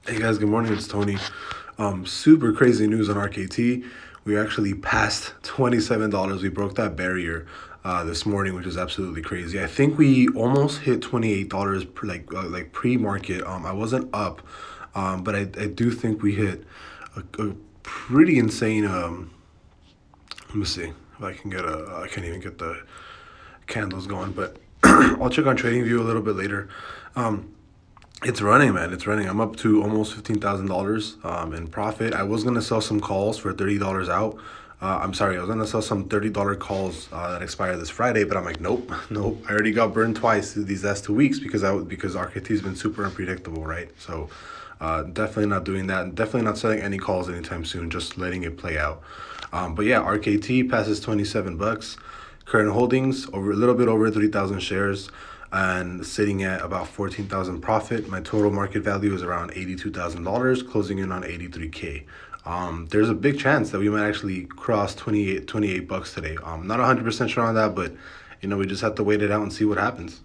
Hey guys, good morning. It's Tony. Super crazy news on RKT. We actually passed $27. We broke that barrier this morning, which is absolutely crazy. I think we almost hit $28 per, like pre-market. I wasn't up, but I do think we hit a pretty insane. Let me see if I can get a. I can't even get the candles going, but I'll check on TradingView a little bit later. Um, it's running, man. It's running. I'm up to almost $15,000 in profit. I was gonna sell some calls for $30 out. I'm sorry, I was gonna sell some $30 calls that expire this Friday, but I'm like, nope, nope. I already got burned twice these last 2 weeks because RKT's been super unpredictable, right? So definitely not doing that. Definitely not selling any calls anytime soon. Just letting it play out. But yeah, RKT passes 27 bucks. Current holdings over a little bit over 3,000 shares and sitting at about 14,000 profit. My total market value is around $82,000, closing in on 83K. There's a big chance that we might actually cross 28 bucks today. Not 100% sure on that, but we just have to wait it out and see what happens.